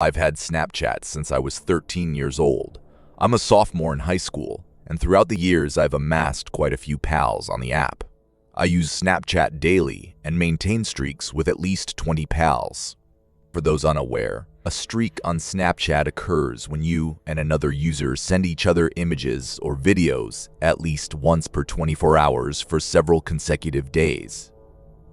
I've had Snapchat since I was 13 years old. I'm a sophomore in high school, and throughout the years I've amassed quite a few pals on the app. I use Snapchat daily and maintain streaks with at least 20 pals. For those unaware, a streak on Snapchat occurs when you and another user send each other images or videos at least once per 24 hours for several consecutive days.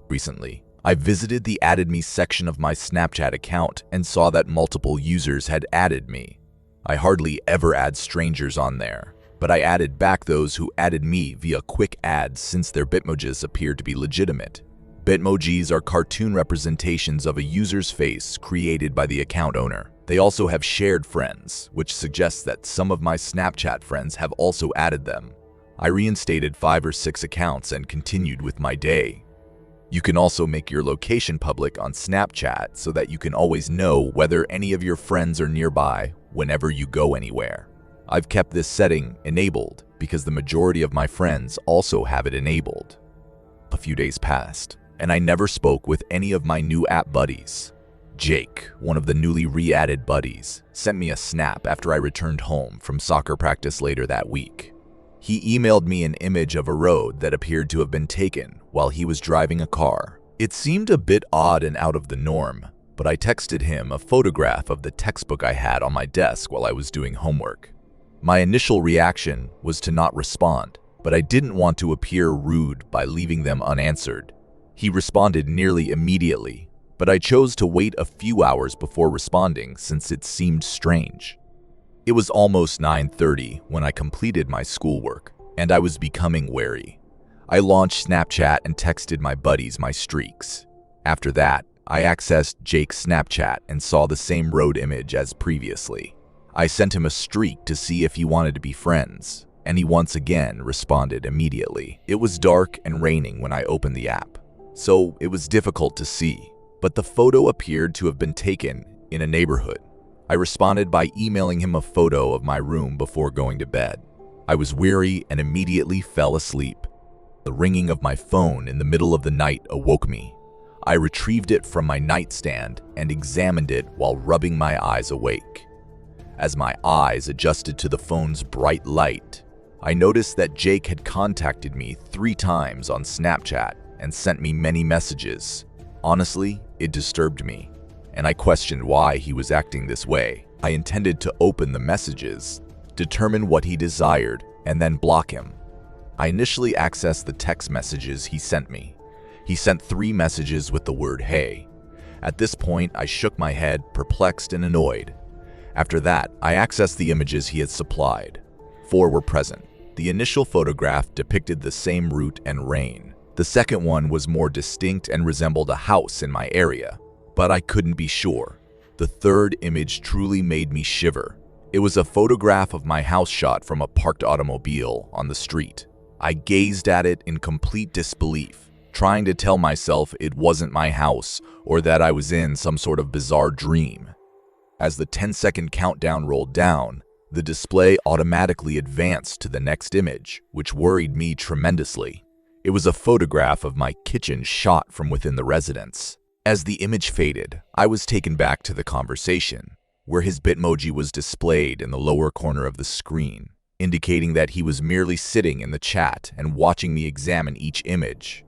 Recently, I visited the Added Me section of my Snapchat account and saw that multiple users had added me. I hardly ever add strangers on there, but I added back those who added me via quick ads since their Bitmojis appeared to be legitimate. Bitmojis are cartoon representations of a user's face created by the account owner. They also have shared friends, which suggests that some of my Snapchat friends have also added them. I reinstated 5 or 6 accounts and continued with my day. You can also make your location public on Snapchat so that you can always know whether any of your friends are nearby whenever you go anywhere. I've kept this setting enabled because the majority of my friends also have it enabled. A few days passed, and I never spoke with any of my new app buddies. Jake, one of the newly re-added buddies, sent me a snap after I returned home from soccer practice later that week. He emailed me an image of a road that appeared to have been taken while he was driving a car. It seemed a bit odd and out of the norm, but I texted him a photograph of the textbook I had on my desk while I was doing homework. My initial reaction was to not respond, but I didn't want to appear rude by leaving them unanswered. He responded nearly immediately, but I chose to wait a few hours before responding since it seemed strange. It was almost 9:30 when I completed my schoolwork, and I was becoming wary. I launched Snapchat and texted my buddies my streaks. After that, I accessed Jake's Snapchat and saw the same road image as previously. I sent him a streak to see if he wanted to be friends, and he once again responded immediately. It was dark and raining when I opened the app, so it was difficult to see, but the photo appeared to have been taken in a neighborhood. I responded by emailing him a photo of my room before going to bed. I was weary and immediately fell asleep. The ringing of my phone in the middle of the night awoke me. I retrieved it from my nightstand and examined it while rubbing my eyes awake. As my eyes adjusted to the phone's bright light, I noticed that Jake had contacted me 3 times on Snapchat and sent me many messages. Honestly, it disturbed me, and I questioned why he was acting this way. I intended to open the messages, determine what he desired, and then block him. I initially accessed the text messages he sent me. He sent 3 messages with the word "hey." At this point, I shook my head, perplexed and annoyed. After that, I accessed the images he had supplied. 4 were present. The initial photograph depicted the same route and rain. The second one was more distinct and resembled a house in my area, but I couldn't be sure. The third image truly made me shiver. It was a photograph of my house shot from a parked automobile on the street. I gazed at it in complete disbelief, trying to tell myself it wasn't my house or that I was in some sort of bizarre dream. As the 10-second countdown rolled down, the display automatically advanced to the next image, which worried me tremendously. It was a photograph of my kitchen shot from within the residence. As the image faded, I was taken back to the conversation, where his Bitmoji was displayed in the lower corner of the screen, indicating that he was merely sitting in the chat and watching me examine each image.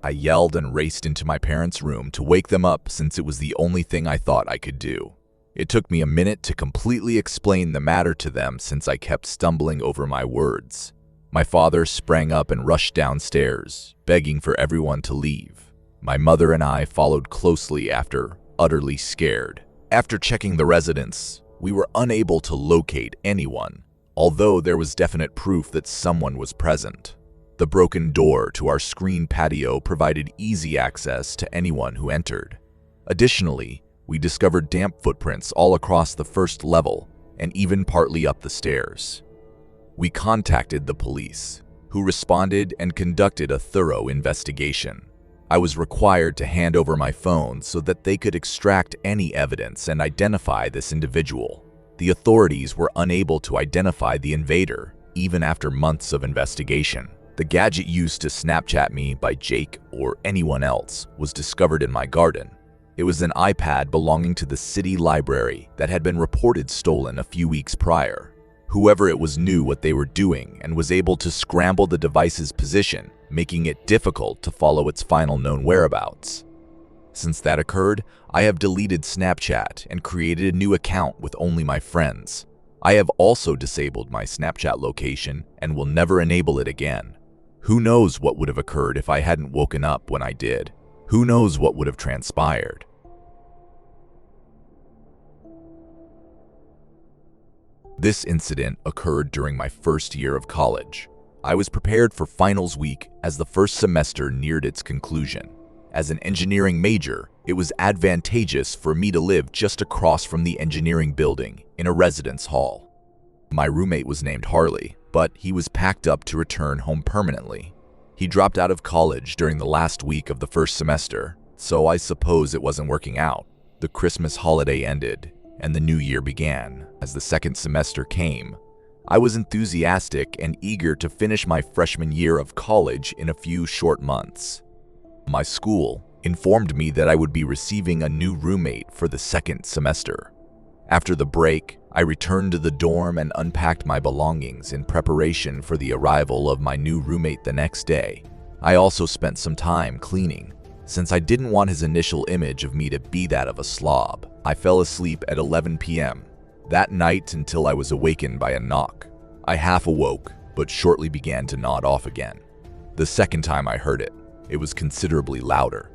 I yelled and raced into my parents' room to wake them up since it was the only thing I thought I could do. It took me a minute to completely explain the matter to them since I kept stumbling over my words. My father sprang up and rushed downstairs, begging for everyone to leave. My mother and I followed closely after, utterly scared. After checking the residence, we were unable to locate anyone, although there was definite proof that someone was present. The broken door to our screen patio provided easy access to anyone who entered. Additionally, we discovered damp footprints all across the first level and even partly up the stairs. We contacted the police, who responded and conducted a thorough investigation. I was required to hand over my phone so that they could extract any evidence and identify this individual. The authorities were unable to identify the invader, even after months of investigation. The gadget used to Snapchat me by Jake or anyone else was discovered in my garden. It was an iPad belonging to the city library that had been reported stolen a few weeks prior. Whoever it was knew what they were doing and was able to scramble the device's position, making it difficult to follow its final known whereabouts. Since that occurred, I have deleted Snapchat and created a new account with only my friends. I have also disabled my Snapchat location and will never enable it again. Who knows what would have occurred if I hadn't woken up when I did? Who knows what would have transpired? This incident occurred during my first year of college. I was prepared for finals week as the first semester neared its conclusion. As an engineering major, it was advantageous for me to live just across from the engineering building in a residence hall. My roommate was named Harley, but he was packed up to return home permanently. He dropped out of college during the last week of the first semester, so I suppose it wasn't working out. The Christmas holiday ended, and the new year began. As the second semester came, I was enthusiastic and eager to finish my freshman year of college in a few short months. My school informed me that I would be receiving a new roommate for the second semester. After the break, I returned to the dorm and unpacked my belongings in preparation for the arrival of my new roommate the next day. I also spent some time cleaning, since I didn't want his initial image of me to be that of a slob. I fell asleep at 11 p.m. that night until I was awakened by a knock. I half awoke, but shortly began to nod off again. The second time I heard it, it was considerably louder.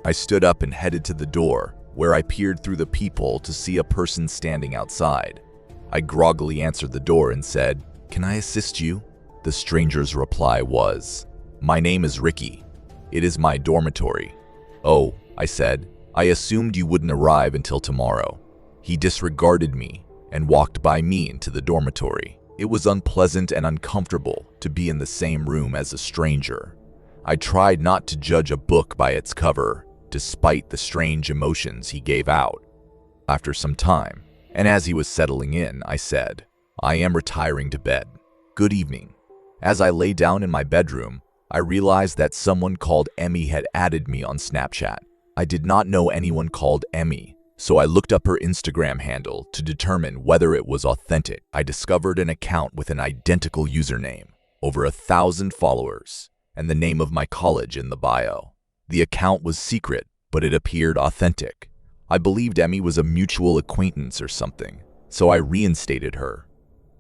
I stood up and headed to the door, where I peered through the peephole to see a person standing outside. I groggily answered the door and said, "Can I assist you?" The stranger's reply was, "My name is Ricky. It is my dormitory." "Oh," I said, "I assumed you wouldn't arrive until tomorrow." He disregarded me and walked by me into the dormitory. It was unpleasant and uncomfortable to be in the same room as a stranger. I tried not to judge a book by its cover, despite the strange emotions he gave out. After some time, and as he was settling in, I said, "I am retiring to bed. Good evening." As I lay down in my bedroom, I realized that someone called Emmy had added me on Snapchat. I did not know anyone called Emmy, so I looked up her Instagram handle to determine whether it was authentic. I discovered an account with an identical username, over 1,000 followers, and the name of my college in the bio. The account was secret, but it appeared authentic. I believed Emmy was a mutual acquaintance or something, so I reinstated her.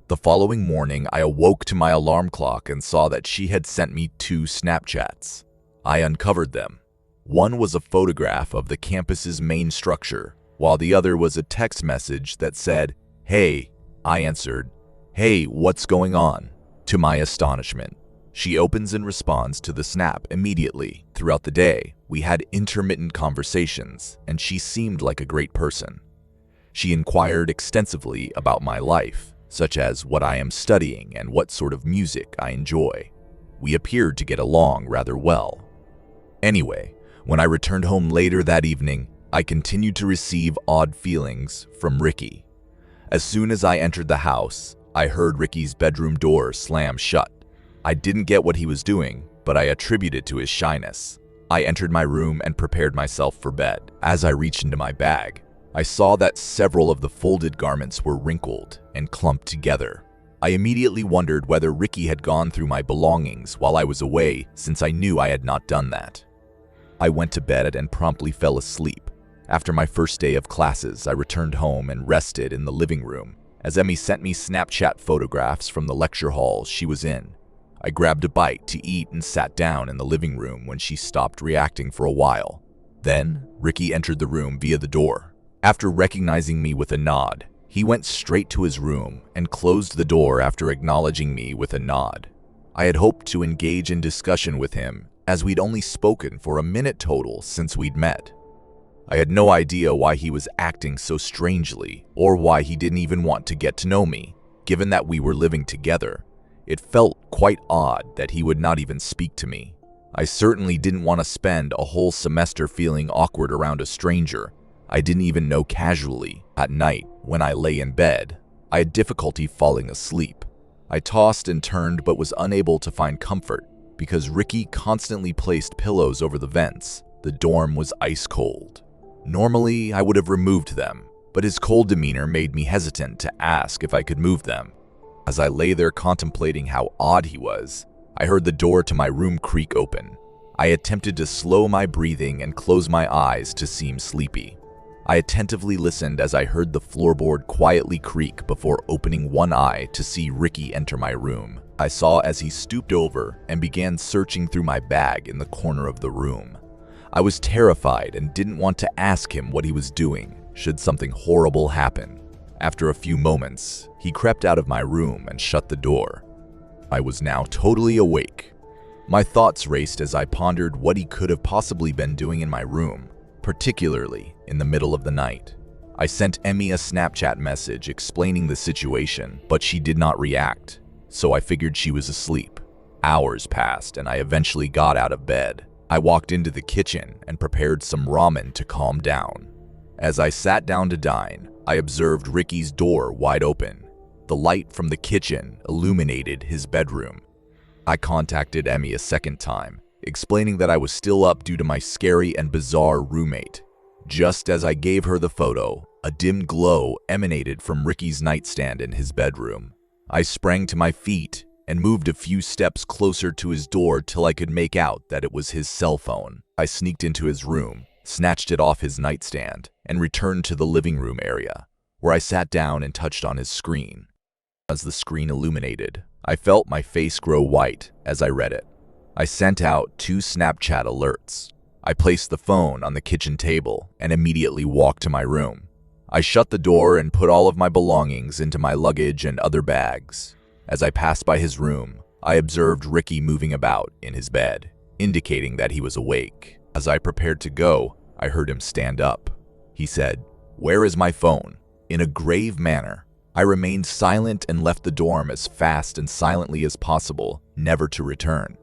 The following morning, I awoke to my alarm clock and saw that she had sent me 2 Snapchats. I uncovered them. One was a photograph of the campus's main structure, while the other was a text message that said, "Hey." I answered, "Hey, what's going on?" To my astonishment, she opens and responds to the snap immediately. Throughout the day, we had intermittent conversations, and she seemed like a great person. She inquired extensively about my life, such as what I am studying and what sort of music I enjoy. We appeared to get along rather well. Anyway, when I returned home later that evening, I continued to receive odd feelings from Ricky. As soon as I entered the house, I heard Ricky's bedroom door slam shut. I didn't get what he was doing, but I attributed it to his shyness. I entered my room and prepared myself for bed. As I reached into my bag, I saw that several of the folded garments were wrinkled and clumped together. I immediately wondered whether Ricky had gone through my belongings while I was away, since I knew I had not done that. I went to bed and promptly fell asleep. After my first day of classes, I returned home and rested in the living room, as Emmy sent me Snapchat photographs from the lecture hall she was in. I grabbed a bite to eat and sat down in the living room when she stopped reacting for a while. Then, Ricky entered the room via the door. After recognizing me with a nod, he went straight to his room and closed the door after acknowledging me with a nod. I had hoped to engage in discussion with him, as we'd only spoken for a minute total since we'd met. I had no idea why he was acting so strangely, or why he didn't even want to get to know me, given that we were living together. It felt quite odd that he would not even speak to me. I certainly didn't want to spend a whole semester feeling awkward around a stranger I didn't even know casually. At night, when I lay in bed, I had difficulty falling asleep. I tossed and turned but was unable to find comfort because Ricky constantly placed pillows over the vents. The dorm was ice cold. Normally, I would have removed them, but his cold demeanor made me hesitant to ask if I could move them. As I lay there contemplating how odd he was, I heard the door to my room creak open. I attempted to slow my breathing and close my eyes to seem sleepy. I attentively listened as I heard the floorboard quietly creak before opening one eye to see Ricky enter my room. I saw as he stooped over and began searching through my bag in the corner of the room. I was terrified and didn't want to ask him what he was doing should something horrible happen. After a few moments, he crept out of my room and shut the door. I was now totally awake. My thoughts raced as I pondered what he could have possibly been doing in my room, particularly in the middle of the night. I sent Emmy a Snapchat message explaining the situation, but she did not react, so I figured she was asleep. Hours passed and I eventually got out of bed. I walked into the kitchen and prepared some ramen to calm down. As I sat down to dine, I observed Ricky's door wide open. The light from the kitchen illuminated his bedroom. I contacted Emmy a second time, explaining that I was still up due to my scary and bizarre roommate. Just as I gave her the photo, a dim glow emanated from Ricky's nightstand in his bedroom. I sprang to my feet and moved a few steps closer to his door till I could make out that it was his cell phone. I sneaked into his room, snatched it off his nightstand, and returned to the living room area, where I sat down and touched on his screen. As the screen illuminated, I felt my face grow white as I read it. I sent out 2 Snapchat alerts. I placed the phone on the kitchen table and immediately walked to my room. I shut the door and put all of my belongings into my luggage and other bags. As I passed by his room, I observed Ricky moving about in his bed, indicating that he was awake. As I prepared to go, I heard him stand up. He said, "Where is my phone?" In a grave manner. I remained silent and left the dorm as fast and silently as possible, never to return.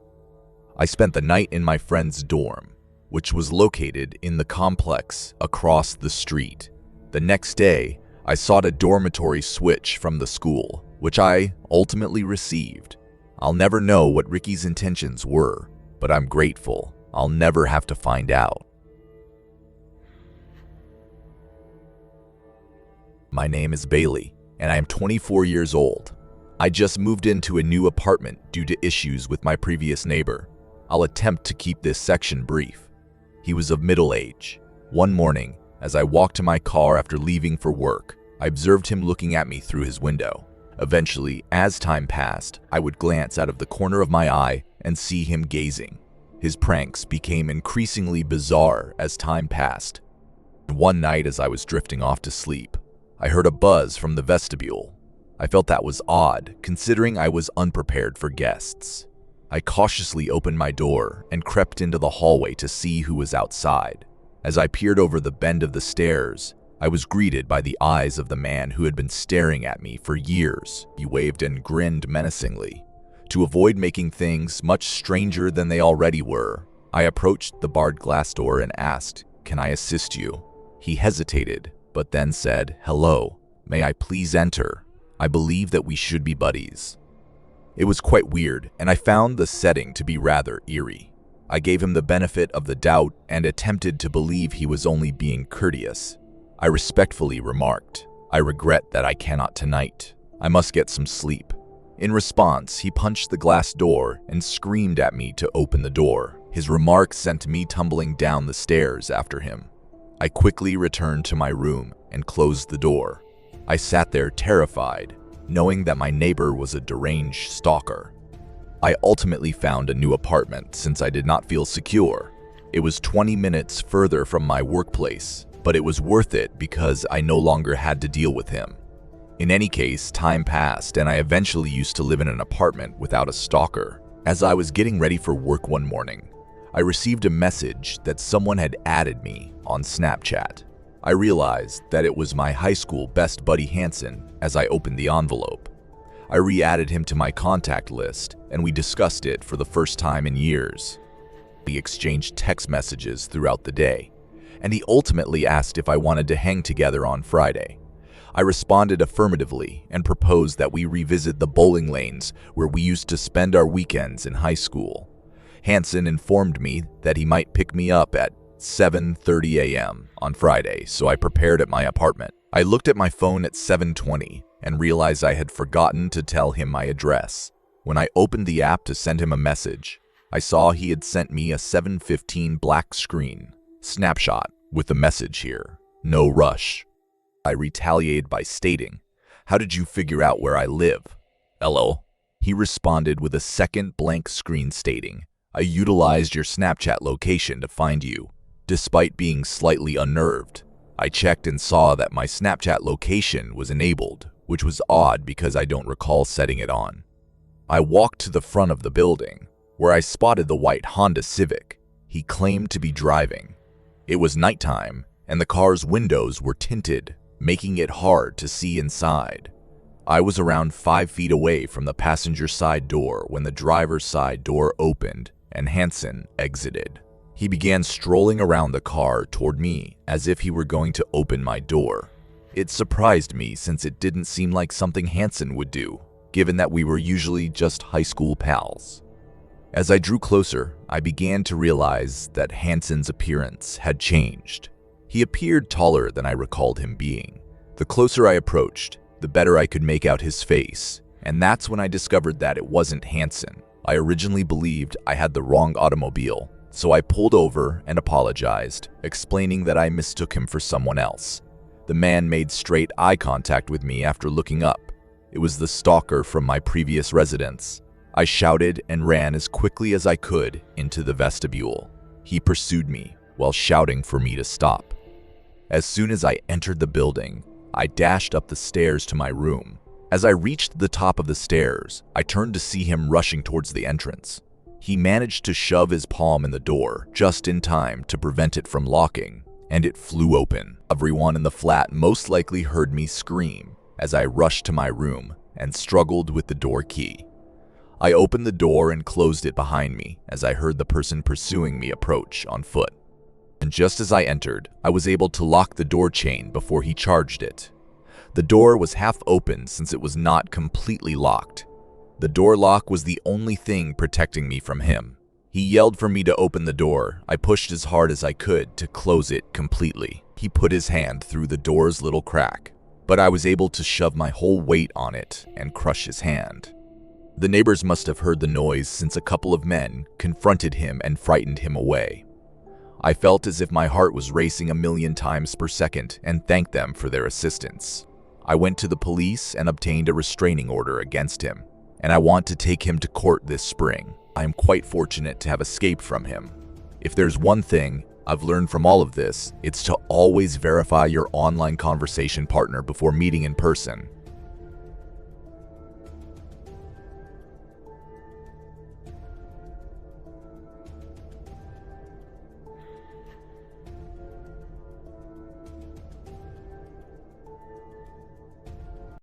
I spent the night in my friend's dorm, which was located in the complex across the street. The next day, I sought a dormitory switch from the school, which I ultimately received. I'll never know what Ricky's intentions were, but I'm grateful I'll never have to find out. My name is Bailey, and I am 24 years old. I just moved into a new apartment due to issues with my previous neighbor. I'll attempt to keep this section brief. He was of middle age. One morning, as I walked to my car after leaving for work, I observed him looking at me through his window. Eventually, as time passed, I would glance out of the corner of my eye and see him gazing. His pranks became increasingly bizarre as time passed. One night as I was drifting off to sleep, I heard a buzz from the vestibule. I felt that was odd, considering I was unprepared for guests. I cautiously opened my door and crept into the hallway to see who was outside. As I peered over the bend of the stairs, I was greeted by the eyes of the man who had been staring at me for years. He waved and grinned menacingly. To avoid making things much stranger than they already were, I approached the barred glass door and asked, "Can I assist you?" He hesitated, but then said, "Hello, may I please enter? I believe that we should be buddies." It was quite weird, and I found the setting to be rather eerie. I gave him the benefit of the doubt and attempted to believe he was only being courteous. I respectfully remarked, "I regret that I cannot tonight. I must get some sleep." In response, he punched the glass door and screamed at me to open the door. His remark sent me tumbling down the stairs after him. I quickly returned to my room and closed the door. I sat there terrified, knowing that my neighbor was a deranged stalker. I ultimately found a new apartment since I did not feel secure. It was 20 minutes further from my workplace, but it was worth it because I no longer had to deal with him. In any case, time passed and I eventually used to live in an apartment without a stalker. As I was getting ready for work one morning, I received a message that someone had added me on Snapchat. I realized that it was my high school best buddy Hanson as I opened the envelope. I re-added him to my contact list and we discussed it for the first time in years. We exchanged text messages throughout the day, and he ultimately asked if I wanted to hang together on Friday. I responded affirmatively and proposed that we revisit the bowling lanes where we used to spend our weekends in high school. Hanson informed me that he might pick me up at 7:30 a.m. on Friday, so I prepared at my apartment. I looked at my phone at 7:20 and realized I had forgotten to tell him my address. When I opened the app to send him a message, I saw he had sent me a 7:15 black screen snapshot with the message here, "No rush." I retaliated by stating, "How did you figure out where I live?" "Hello." He responded with a second blank screen stating, "I utilized your Snapchat location to find you." Despite being slightly unnerved, I checked and saw that my Snapchat location was enabled, which was odd because I don't recall setting it on. I walked to the front of the building, where I spotted the white Honda Civic he claimed to be driving. It was nighttime, and the car's windows were tinted, making it hard to see inside. I was around 5 feet away from the passenger side door when the driver's side door opened and Hansen exited. He began strolling around the car toward me as if he were going to open my door. It surprised me since it didn't seem like something Hansen would do, given that we were usually just high school pals. As I drew closer, I began to realize that Hansen's appearance had changed. He appeared taller than I recalled him being. The closer I approached, the better I could make out his face, and that's when I discovered that it wasn't Hansen. I originally believed I had the wrong automobile, so I pulled over and apologized, explaining that I mistook him for someone else. The man made straight eye contact with me after looking up. It was the stalker from my previous residence. I shouted and ran as quickly as I could into the vestibule. He pursued me while shouting for me to stop. As soon as I entered the building, I dashed up the stairs to my room. As I reached the top of the stairs, I turned to see him rushing towards the entrance. He managed to shove his palm in the door just in time to prevent it from locking, and it flew open. Everyone in the flat most likely heard me scream as I rushed to my room and struggled with the door key. I opened the door and closed it behind me as I heard the person pursuing me approach on foot. And just as I entered, I was able to lock the door chain before he charged it. The door was half open since it was not completely locked. The door lock was the only thing protecting me from him. He yelled for me to open the door. I pushed as hard as I could to close it completely. He put his hand through the door's little crack, but I was able to shove my whole weight on it and crush his hand. The neighbors must have heard the noise since a couple of men confronted him and frightened him away. I felt as if my heart was racing 1,000,000 times per second and thanked them for their assistance. I went to the police and obtained a restraining order against him, and I want to take him to court this spring. I am quite fortunate to have escaped from him. If there's one thing I've learned from all of this, it's to always verify your online conversation partner before meeting in person.